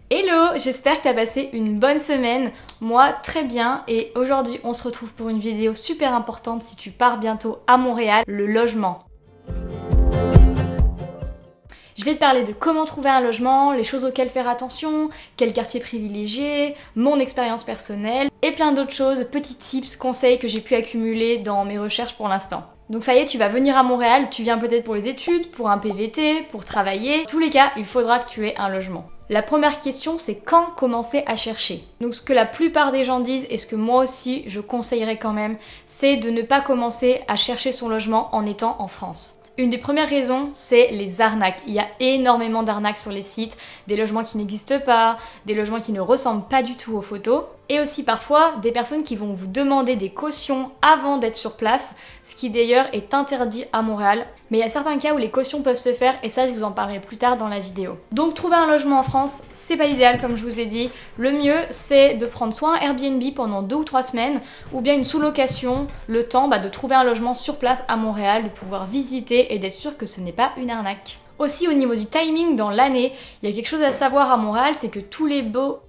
Hello, j'espère que t'as passé une bonne semaine. Moi, très bien. Et aujourd'hui, on se retrouve pour une vidéo super importante si tu pars bientôt à Montréal, le logement. Je vais te parler de comment trouver un logement, les choses auxquelles faire attention, quel quartier privilégier, mon expérience personnelle et plein d'autres choses, petits tips, conseils que j'ai pu accumuler dans mes recherches pour l'instant. Donc ça y est, tu vas venir à Montréal, tu viens peut-être pour les études, pour un PVT, pour travailler. En tous les cas, il faudra que tu aies un logement. La première question, c'est quand commencer à chercher. Donc ce que la plupart des gens disent, et ce que moi aussi je conseillerais quand même, c'est de ne pas commencer à chercher son logement en étant en France. Une des premières raisons, c'est les arnaques. Il y a énormément d'arnaques sur les sites, des logements qui n'existent pas, des logements qui ne ressemblent pas du tout aux photos, et aussi parfois des personnes qui vont vous demander des cautions avant d'être sur place, ce qui d'ailleurs est interdit à Montréal. Mais il y a certains cas où les cautions peuvent se faire, et ça je vous en parlerai plus tard dans la vidéo. Donc trouver un logement en France, c'est pas l'idéal comme je vous ai dit. Le mieux c'est de prendre soit un Airbnb pendant 2 ou 3 semaines, ou bien une sous-location, le temps de trouver un logement sur place à Montréal, de pouvoir visiter et d'être sûr que ce n'est pas une arnaque. Aussi au niveau du timing dans l'année, il y a quelque chose à savoir à Montréal, c'est que tous les beaux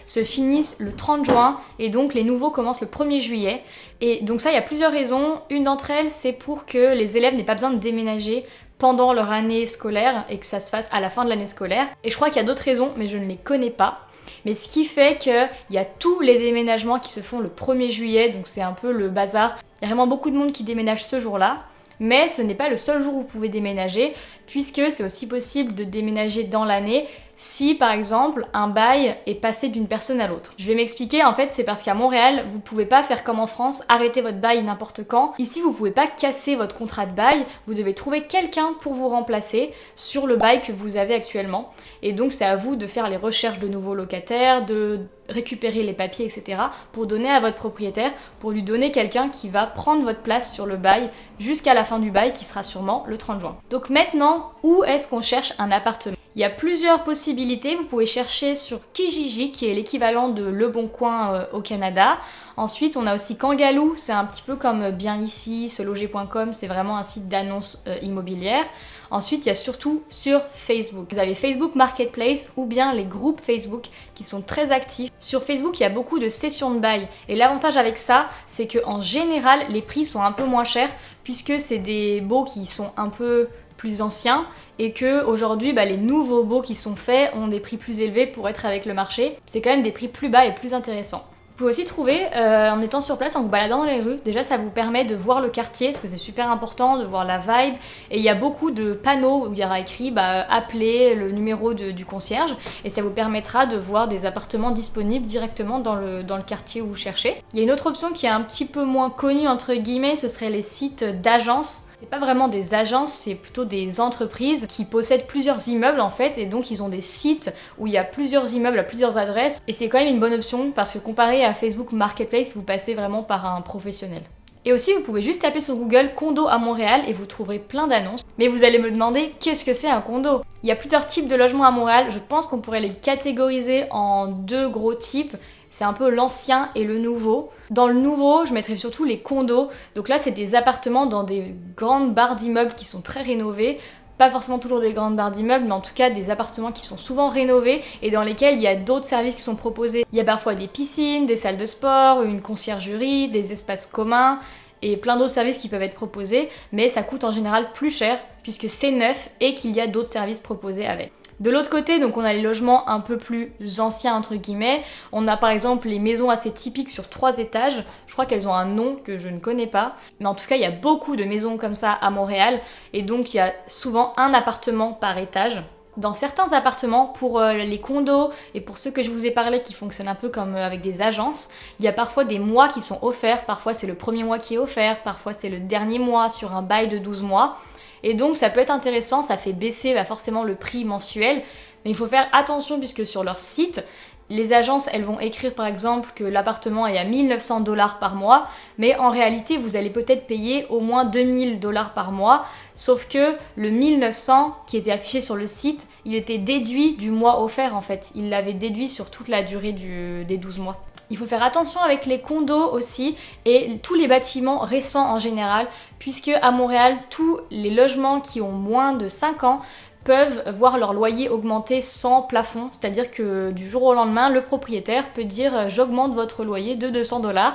se finissent le 30 juin et donc les nouveaux commencent le 1er juillet. Et donc ça, il y a plusieurs raisons. Une d'entre elles, c'est pour que les élèves n'aient pas besoin de déménager pendant leur année scolaire et que ça se fasse à la fin de l'année scolaire. Et je crois qu'il y a d'autres raisons, mais je ne les connais pas. Mais ce qui fait qu'il y a tous les déménagements qui se font le 1er juillet, donc c'est un peu le bazar. Il y a vraiment beaucoup de monde qui déménage ce jour-là. Mais ce n'est pas le seul jour où vous pouvez déménager, puisque c'est aussi possible de déménager dans l'année si par exemple un bail est passé d'une personne à l'autre. Je vais m'expliquer, en fait c'est parce qu'à Montréal, vous pouvez pas faire comme en France, arrêter votre bail n'importe quand. Ici vous pouvez pas casser votre contrat de bail, vous devez trouver quelqu'un pour vous remplacer sur le bail que vous avez actuellement. Et donc c'est à vous de faire les recherches de nouveaux locataires, de récupérer les papiers, etc. pour donner à votre propriétaire, pour lui donner quelqu'un qui va prendre votre place sur le bail jusqu'à la fin du bail qui sera sûrement le 30 juin. Donc maintenant, où est-ce qu'on cherche un appartement ? Il y a plusieurs possibilités, vous pouvez chercher sur Kijiji qui est l'équivalent de Le Bon Coin au Canada. Ensuite on a aussi Kangaloo, c'est un petit peu comme Bien Ici, seloger.com, c'est vraiment un site d'annonces immobilières. Ensuite il y a surtout sur Facebook. Vous avez Facebook Marketplace ou bien les groupes Facebook qui sont très actifs. Sur Facebook il y a beaucoup de cessions de bail et l'avantage avec ça c'est qu'en général les prix sont un peu moins chers puisque c'est des baux qui sont un peu plus anciens et que aujourd'hui les nouveaux baux qui sont faits ont des prix plus élevés pour être avec le marché. C'est quand même des prix plus bas et plus intéressants. Vous pouvez aussi trouver, en étant sur place, en vous baladant dans les rues, déjà ça vous permet de voir le quartier, parce que c'est super important, de voir la vibe, et il y a beaucoup de panneaux où il y aura écrit appelez le numéro du concierge, et ça vous permettra de voir des appartements disponibles directement dans le quartier où vous cherchez. Il y a une autre option qui est un petit peu moins connue, entre guillemets, ce serait les sites d'agences. C'est pas vraiment des agences, c'est plutôt des entreprises qui possèdent plusieurs immeubles en fait, et donc ils ont des sites où il y a plusieurs immeubles à plusieurs adresses, et c'est quand même une bonne option parce que comparé à Facebook Marketplace, vous passez vraiment par un professionnel. Et aussi, vous pouvez juste taper sur Google condo à Montréal et vous trouverez plein d'annonces. Mais vous allez me demander qu'est-ce que c'est un condo ? Il y a plusieurs types de logements à Montréal, je pense qu'on pourrait les catégoriser en 2 gros types. C'est un peu l'ancien et le nouveau. Dans le nouveau, je mettrais surtout les condos. Donc là, c'est des appartements dans des grandes barres d'immeubles qui sont très rénovées. Pas forcément toujours des grandes barres d'immeubles, mais en tout cas des appartements qui sont souvent rénovés et dans lesquels il y a d'autres services qui sont proposés. Il y a parfois des piscines, des salles de sport, une conciergerie, des espaces communs et plein d'autres services qui peuvent être proposés, mais ça coûte en général plus cher puisque c'est neuf et qu'il y a d'autres services proposés avec. De l'autre côté, donc on a les logements un peu plus anciens entre guillemets. On a par exemple les maisons assez typiques sur 3 étages. Je crois qu'elles ont un nom que je ne connais pas. Mais en tout cas, il y a beaucoup de maisons comme ça à Montréal. Et donc il y a souvent un appartement par étage. Dans certains appartements, pour les condos et pour ceux que je vous ai parlé qui fonctionnent un peu comme avec des agences, il y a parfois des mois qui sont offerts. Parfois c'est le premier mois qui est offert, parfois c'est le dernier mois sur un bail de 12 mois. Et donc ça peut être intéressant, ça fait baisser forcément le prix mensuel, mais il faut faire attention puisque sur leur site, les agences elles vont écrire par exemple que l'appartement est à 1900 $ par mois, mais en réalité vous allez peut-être payer au moins 2000 $ par mois, sauf que le 1900 qui était affiché sur le site, il était déduit du mois offert en fait, il l'avait déduit sur toute la durée des 12 mois. Il faut faire attention avec les condos aussi et tous les bâtiments récents en général, puisque à Montréal, tous les logements qui ont moins de 5 ans peuvent voir leur loyer augmenter sans plafond, c'est-à-dire que du jour au lendemain, le propriétaire peut dire j'augmente votre loyer de 200$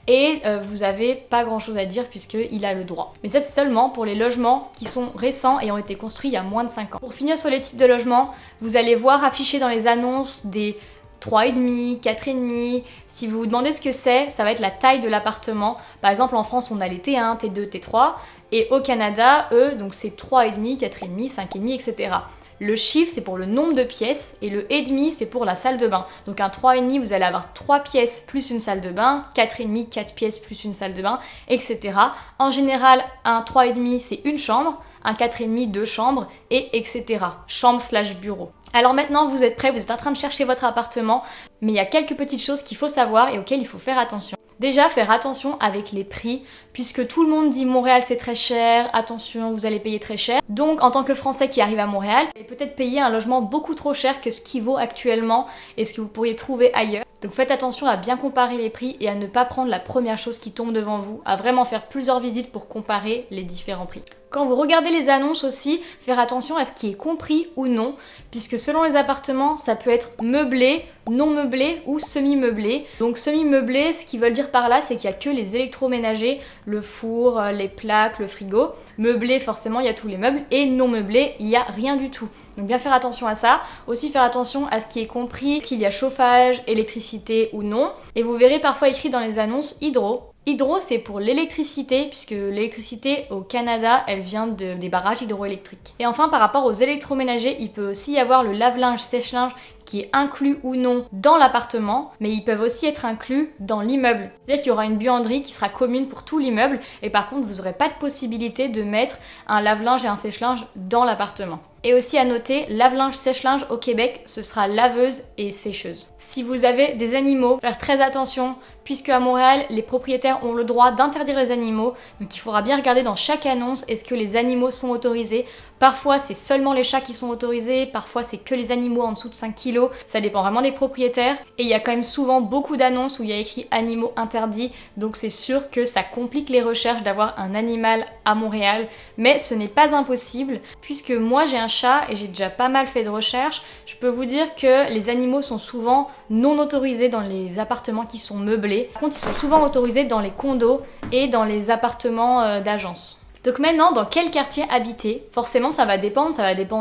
et vous n'avez pas grand-chose à dire puisqu'il a le droit. Mais ça c'est seulement pour les logements qui sont récents et ont été construits il y a moins de 5 ans. Pour finir sur les types de logements, vous allez voir afficher dans les annonces des 3,5, 4,5. Si vous vous demandez ce que c'est, ça va être la taille de l'appartement. Par exemple, en France, on a les T1, T2, T3. Et au Canada, eux, donc c'est 3,5, 4,5, 5,5, etc. Le chiffre, c'est pour le nombre de pièces et le et demi, c'est pour la salle de bain. Donc un 3,5, vous allez avoir 3 pièces plus une salle de bain, 4,5, 4 pièces plus une salle de bain, etc. En général, un 3,5, c'est une chambre, un 4,5, 2 chambres, et etc. Chambre/bureau. Alors maintenant, vous êtes prêts, vous êtes en train de chercher votre appartement, mais il y a quelques petites choses qu'il faut savoir et auxquelles il faut faire attention. Déjà, faire attention avec les prix, puisque tout le monde dit Montréal c'est très cher, attention vous allez payer très cher. Donc en tant que Français qui arrive à Montréal, vous allez peut-être payer un logement beaucoup trop cher que ce qui vaut actuellement et ce que vous pourriez trouver ailleurs. Donc faites attention à bien comparer les prix et à ne pas prendre la première chose qui tombe devant vous, à vraiment faire plusieurs visites pour comparer les différents prix. Quand vous regardez les annonces aussi, faire attention à ce qui est compris ou non, puisque selon les appartements, ça peut être meublé, non meublé ou semi-meublé. Donc semi-meublé, ce qu'ils veulent dire par là, c'est qu'il n'y a que les électroménagers, le four, les plaques, le frigo. Meublé, forcément, il y a tous les meubles. Et non meublé, il n'y a rien du tout. Donc bien faire attention à ça. Aussi faire attention à ce qui est compris, qu'il y a chauffage, électricité ou non. Et vous verrez parfois écrit dans les annonces hydro. Hydro, c'est pour l'électricité, puisque l'électricité au Canada, elle vient des barrages hydroélectriques. Et enfin, par rapport aux électroménagers, il peut aussi y avoir le lave-linge, sèche-linge qui est inclus ou non dans l'appartement, mais ils peuvent aussi être inclus dans l'immeuble. C'est-à-dire qu'il y aura une buanderie qui sera commune pour tout l'immeuble, et par contre, vous n'aurez pas de possibilité de mettre un lave-linge et un sèche-linge dans l'appartement. Et aussi à noter, lave-linge, sèche-linge au Québec, ce sera laveuse et sécheuse. Si vous avez des animaux, faire très attention, puisque à Montréal, les propriétaires ont le droit d'interdire les animaux, donc il faudra bien regarder dans chaque annonce, est-ce que les animaux sont autorisés. Parfois, c'est seulement les chats qui sont autorisés, parfois c'est que les animaux en dessous de 5 kilos, ça dépend vraiment des propriétaires. Et il y a quand même souvent beaucoup d'annonces où il y a écrit animaux interdits, donc c'est sûr que ça complique les recherches d'avoir un animal à Montréal, mais ce n'est pas impossible, puisque moi j'ai un chat et j'ai déjà pas mal fait de recherches. Je peux vous dire que les animaux sont souvent non autorisés dans les appartements qui sont meublés. Par contre, ils sont souvent autorisés dans les condos et dans les appartements d'agence. Donc maintenant, dans quel quartier habiter? Forcément, ça va dépendre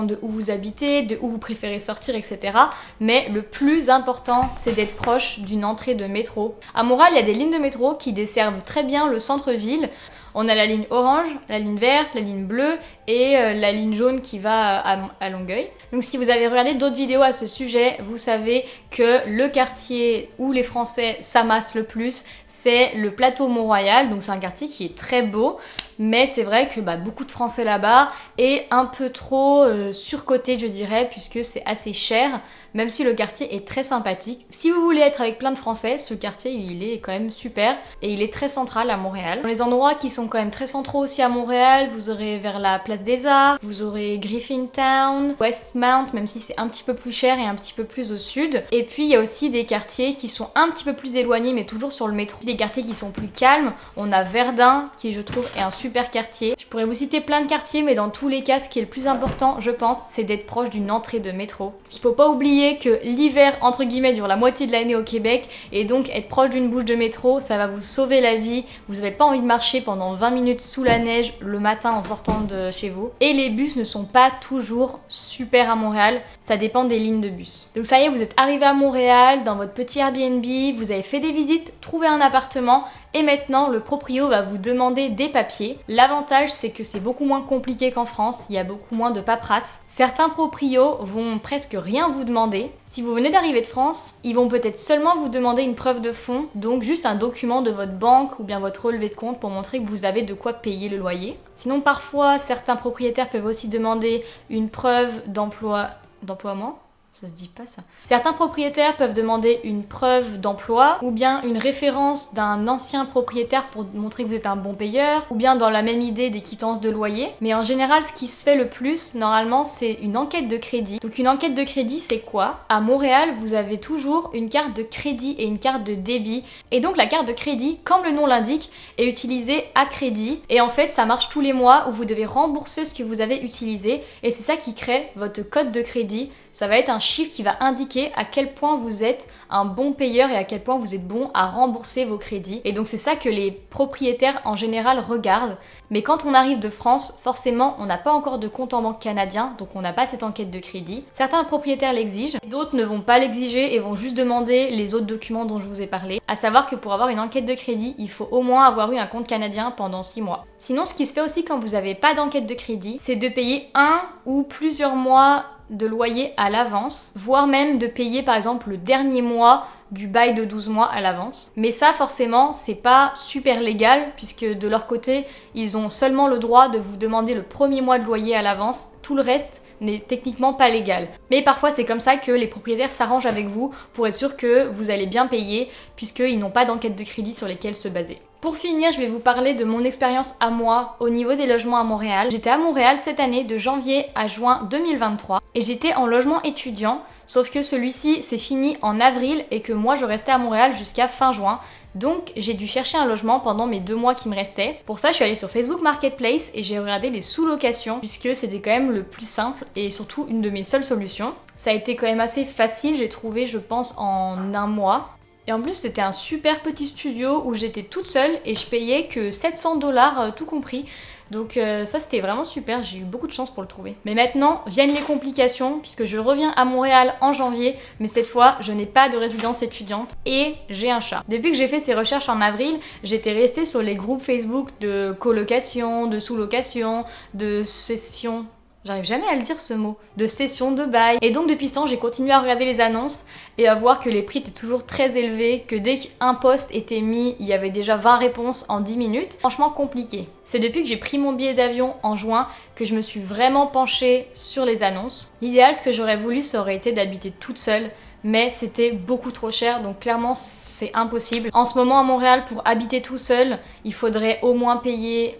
de où vous habitez, de où vous préférez sortir, etc. Mais le plus important, c'est d'être proche d'une entrée de métro. À Montréal, il y a des lignes de métro qui desservent très bien le centre-ville. On a la ligne orange, la ligne verte, la ligne bleue et la ligne jaune qui va à Longueuil. Donc si vous avez regardé d'autres vidéos à ce sujet, vous savez que le quartier où les Français s'amassent le plus, c'est le plateau Mont-Royal. Donc c'est un quartier qui est très beau, mais c'est vrai que beaucoup de Français là-bas est un peu trop surcoté, je dirais, puisque c'est assez cher, même si le quartier est très sympathique. Si vous voulez être avec plein de Français, ce quartier il est quand même super et il est très central à Montréal. Dans les endroits qui sont quand même très centraux aussi à Montréal, vous aurez vers la Place des Arts, vous aurez Griffintown, Westmount, même si c'est un petit peu plus cher et un petit peu plus au sud. Et puis il y a aussi des quartiers qui sont un petit peu plus éloignés mais toujours sur le métro. Des quartiers qui sont plus calmes. On a Verdun qui je trouve est un super quartier. Je pourrais vous citer plein de quartiers mais dans tous les cas ce qui est le plus important je pense c'est d'être proche d'une entrée de métro. Parce qu'il faut pas oublier que l'hiver entre guillemets dure la moitié de l'année au Québec et donc être proche d'une bouche de métro ça va vous sauver la vie. Vous n'avez pas envie de marcher pendant 20 minutes sous la neige le matin en sortant de chez vous. Et les bus ne sont pas toujours super à Montréal, ça dépend des lignes de bus. Donc ça y est, vous êtes arrivé à Montréal, dans votre petit Airbnb, vous avez fait des visites, trouvé un appartement et maintenant le proprio va vous demander des papiers. L'avantage c'est que c'est beaucoup moins compliqué qu'en France, il y a beaucoup moins de paperasse. Certains proprios vont presque rien vous demander. Si vous venez d'arriver de France, ils vont peut-être seulement vous demander une preuve de fonds, donc juste un document de votre banque ou bien votre relevé de compte pour montrer que vous avez de quoi payer le loyer. Sinon parfois certains propriétaires peuvent aussi demander une preuve d'emploiement. Ça se dit pas ça. Certains propriétaires peuvent demander une preuve d'emploi ou bien une référence d'un ancien propriétaire pour montrer que vous êtes un bon payeur ou bien dans la même idée des quittances de loyer. Mais en général, ce qui se fait le plus, normalement, c'est une enquête de crédit. Donc une enquête de crédit, c'est quoi? À Montréal, vous avez toujours une carte de crédit et une carte de débit. Et donc la carte de crédit, comme le nom l'indique, est utilisée à crédit. Et en fait, ça marche tous les mois où vous devez rembourser ce que vous avez utilisé. Et c'est ça qui crée votre code de crédit. Ça va être un chiffre qui va indiquer à quel point vous êtes un bon payeur et à quel point vous êtes bon à rembourser vos crédits. Et donc c'est ça que les propriétaires en général regardent. Mais quand on arrive de France, forcément on n'a pas encore de compte en banque canadien, donc on n'a pas cette enquête de crédit. Certains propriétaires l'exigent, d'autres ne vont pas l'exiger et vont juste demander les autres documents dont je vous ai parlé. À savoir que pour avoir une enquête de crédit, il faut au moins avoir eu un compte canadien pendant 6 mois. Sinon, ce qui se fait aussi quand vous n'avez pas d'enquête de crédit, c'est de payer un ou plusieurs mois de loyer à l'avance, voire même de payer par exemple le dernier mois du bail de 12 mois à l'avance. Mais ça forcément c'est pas super légal puisque de leur côté ils ont seulement le droit de vous demander le premier mois de loyer à l'avance, tout le reste n'est techniquement pas légal. Mais parfois c'est comme ça que les propriétaires s'arrangent avec vous pour être sûr que vous allez bien payer puisqu'ils n'ont pas d'enquête de crédit sur lesquelles se baser. Pour finir, je vais vous parler de mon expérience à moi au niveau des logements à Montréal. J'étais à Montréal cette année de janvier à juin 2023 et j'étais en logement étudiant, sauf que celui-ci s'est fini en avril et que moi je restais à Montréal jusqu'à fin juin. Donc j'ai dû chercher un logement pendant mes 2 mois qui me restaient. Pour ça, je suis allée sur Facebook Marketplace et j'ai regardé les sous-locations puisque c'était quand même le plus simple et surtout une de mes seules solutions. Ça a été quand même assez facile, j'ai trouvé je pense en 1 mois. Et en plus c'était un super petit studio où j'étais toute seule et je payais que 700 $ tout compris. Donc ça c'était vraiment super, j'ai eu beaucoup de chance pour le trouver. Mais maintenant viennent les complications puisque je reviens à Montréal en janvier, mais cette fois je n'ai pas de résidence étudiante et j'ai un chat. Depuis que j'ai fait ces recherches en avril, j'étais restée sur les groupes Facebook de colocation, de sous-location, de cession. J'arrive jamais à le dire ce mot, de cession de bail. Et donc depuis ce temps, j'ai continué à regarder les annonces et à voir que les prix étaient toujours très élevés, que dès qu'un post était mis, il y avait déjà 20 réponses en 10 minutes. Franchement compliqué. C'est depuis que j'ai pris mon billet d'avion en juin que je me suis vraiment penchée sur les annonces. L'idéal, ce que j'aurais voulu, ça aurait été d'habiter toute seule, mais c'était beaucoup trop cher, donc clairement c'est impossible. En ce moment à Montréal, pour habiter tout seul, il faudrait au moins payer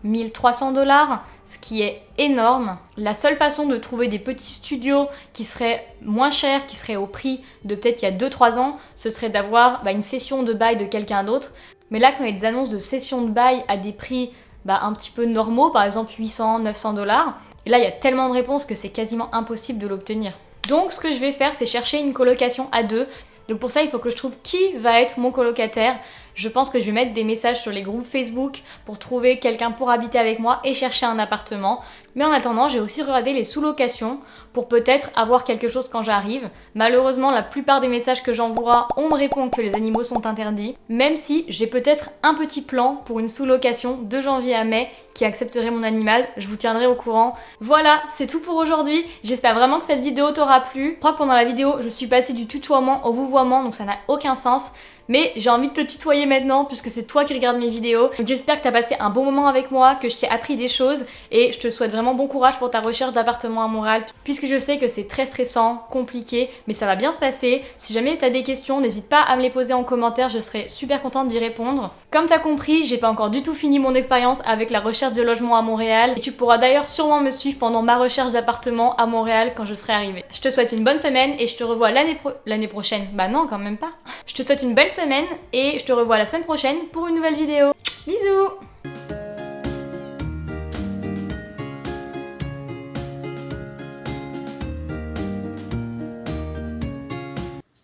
1300 $, ce qui est énorme. La seule façon de trouver des petits studios qui seraient moins chers, qui seraient au prix de peut-être il y a 2-3 ans, ce serait d'avoir une session de bail de quelqu'un d'autre. Mais là, quand il y a des annonces de session de bail à des prix un petit peu normaux, par exemple 800-900 $, et là il y a tellement de réponses que c'est quasiment impossible de l'obtenir. Donc ce que je vais faire, c'est chercher une colocation à 2. Donc pour ça, il faut que je trouve qui va être mon colocataire. Je pense que je vais mettre des messages sur les groupes Facebook pour trouver quelqu'un pour habiter avec moi et chercher un appartement. Mais en attendant, j'ai aussi regardé les sous-locations pour peut-être avoir quelque chose quand j'arrive. Malheureusement, la plupart des messages que j'envoie, on me répond que les animaux sont interdits. Même si j'ai peut-être un petit plan pour une sous-location de janvier à mai qui accepterait mon animal, je vous tiendrai au courant. Voilà, c'est tout pour aujourd'hui. J'espère vraiment que cette vidéo t'aura plu. Je crois que pendant la vidéo, je suis passée du tutoiement au vouvoiement, donc ça n'a aucun sens. Mais j'ai envie de te tutoyer maintenant puisque c'est toi qui regardes mes vidéos. Donc j'espère que tu as passé un bon moment avec moi, que je t'ai appris des choses et je te souhaite vraiment bon courage pour ta recherche d'appartement à Montréal puisque je sais que c'est très stressant, compliqué, mais ça va bien se passer. Si jamais tu as des questions, n'hésite pas à me les poser en commentaire, je serai super contente d'y répondre. Comme tu as compris, j'ai pas encore du tout fini mon expérience avec la recherche de logement à Montréal et tu pourras d'ailleurs sûrement me suivre pendant ma recherche d'appartement à Montréal quand je serai arrivée. Je te souhaite une bonne semaine et je te revois l'année prochaine. Bah non, quand même pas. Je te souhaite une belle semaine et je te revois la semaine prochaine pour une nouvelle vidéo. Bisous!